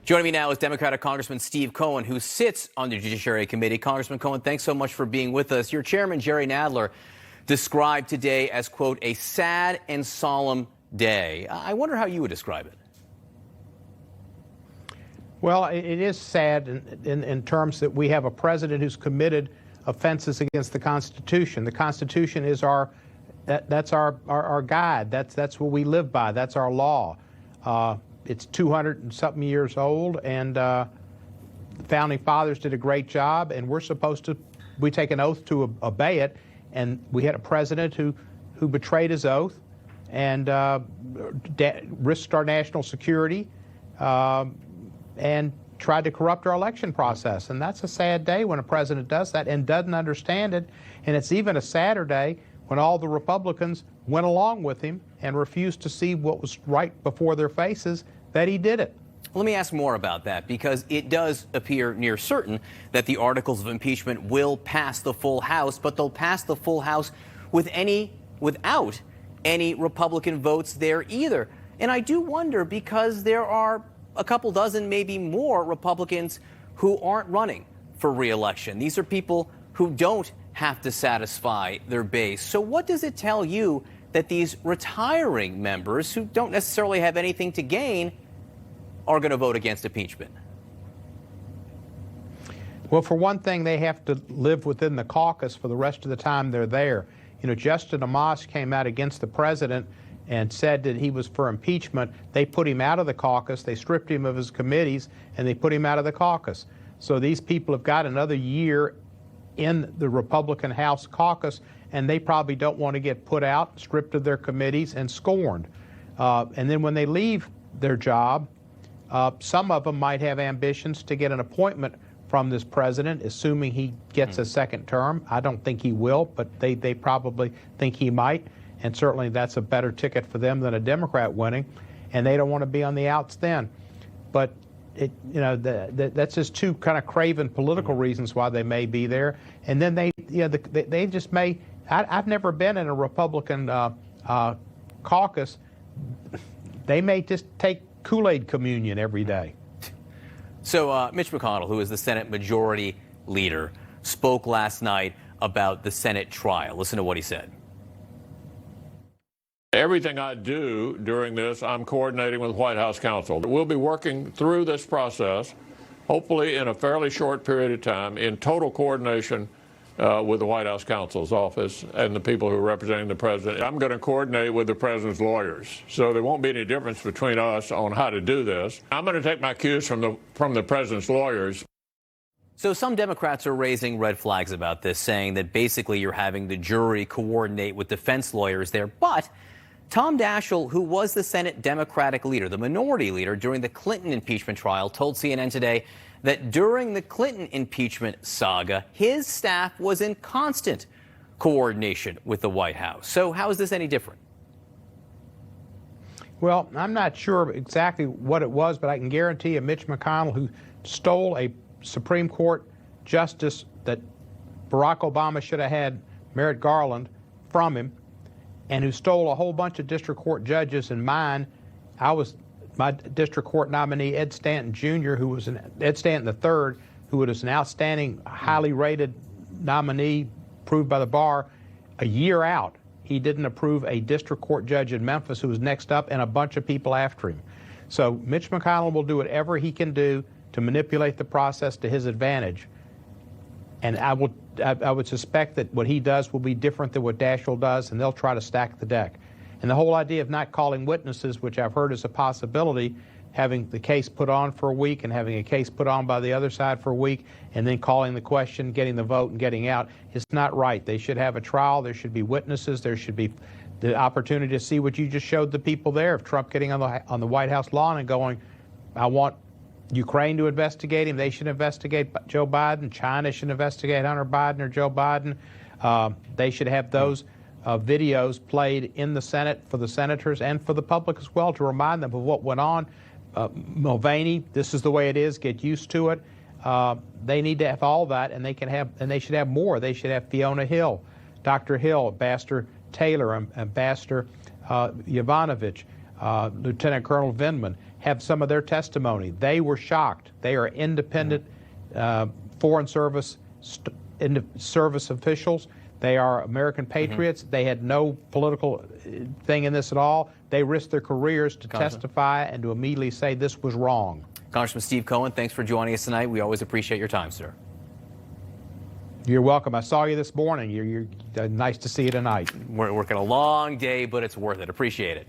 Joining me now is Democratic Congressman Steve Cohen, who sits on the Judiciary Committee. Congressman Cohen, thanks so much for being with us. Your chairman, Jerry Nadler, described today as, quote, a sad and solemn day. I wonder how you would describe it. Well, it is sad in terms that we have a president who's committed offenses against the Constitution. The Constitution is that's our guide. That's what we live by. That's our law. It's 200 and something years old, and the Founding Fathers did a great job, and we take an oath to obey it, and we had a president who betrayed his oath and risked our national security and tried to corrupt our election process. And that's a sad day when a president does that and doesn't understand it. And it's even a sadder day when all the Republicans went along with him and refused to see what was right before their faces, that he did it. Let me ask more about that, because it does appear near certain that the articles of impeachment will pass the full House, but they'll pass the full House without any Republican votes there either. And I do wonder, because there are a couple dozen, maybe more Republicans who aren't running for re-election. These are people who don't have to satisfy their base. So what does it tell you that these retiring members who don't necessarily have anything to gain are going to vote against impeachment? Well, for one thing, they have to live within the caucus for the rest of the time they're there. You know, Justin Amash came out against the president and said that he was for impeachment. They put him out of the caucus, they stripped him of his committees, and they put him out of the caucus. So these people have got another year in the Republican House caucus, and they probably don't want to get put out, stripped of their committees, and scorned. And then when they leave their job, some of them might have ambitions to get an appointment from this president, assuming he gets a second term. I don't think he will, but they probably think he might. And certainly that's a better ticket for them than a Democrat winning. And they don't want to be on the outs then. But that's just two kind of craven political reasons why they may be there. And then they just may. I've never been in a Republican caucus. They may just take Kool-Aid communion every day. So Mitch McConnell, who is the Senate Majority Leader, spoke last night about the Senate trial. Listen to what he said. Everything I do during this, I'm coordinating with White House counsel. We'll be working through this process, hopefully in a fairly short period of time, in total coordination with the White House counsel's office and the people who are representing the president. I'm going to coordinate with the president's lawyers, so there won't be any difference between us on how to do this. I'm going to take my cues from the president's lawyers. So some Democrats are raising red flags about this, saying that basically you're having the jury coordinate with defense lawyers there. But Tom Daschle, who was the Senate Democratic leader, the minority leader during the Clinton impeachment trial, told CNN today that during the Clinton impeachment saga, his staff was in constant coordination with the White House. So how is this any different? Well, I'm not sure exactly what it was, but I can guarantee you Mitch McConnell, who stole a Supreme Court justice that Barack Obama should have had, Merrick Garland, from him, and who stole a whole bunch of district court judges and mine. My district court nominee, Ed Stanton Jr., Ed Stanton III, who was an outstanding, highly rated nominee approved by the bar, a year out, he didn't approve a district court judge in Memphis who was next up, and a bunch of people after him. So Mitch McConnell will do whatever he can do to manipulate the process to his advantage. And I would suspect that what he does will be different than what Daschle does, and they'll try to stack the deck. And the whole idea of not calling witnesses, which I've heard is a possibility, having the case put on for a week and having a case put on by the other side for a week, and then calling the question, getting the vote, and getting out, is not right. They should have a trial. There should be witnesses. There should be the opportunity to see what you just showed the people there of Trump getting on the White House lawn and going, I want Ukraine to investigate him. They should investigate Joe Biden. China should investigate Hunter Biden or Joe Biden. They should have those videos played in the Senate for the senators and for the public as well to remind them of what went on. Mulvaney, this is the way it is. Get used to it. They need to have all that, and they should have more. They should have Fiona Hill, Dr. Hill, Ambassador Taylor, Ambassador Yovanovitch, Lieutenant Colonel Vindman. have some of their testimony. They were shocked. They are independent Foreign Service service officials. They are American patriots. They had no political thing in this at all. They risked their careers to testify and to immediately say this was wrong. Congressman Steve Cohen, thanks for joining us tonight. We always appreciate your time, sir. You're welcome. I saw you this morning. You're nice to see you tonight. We're working a long day, but it's worth it. Appreciate it.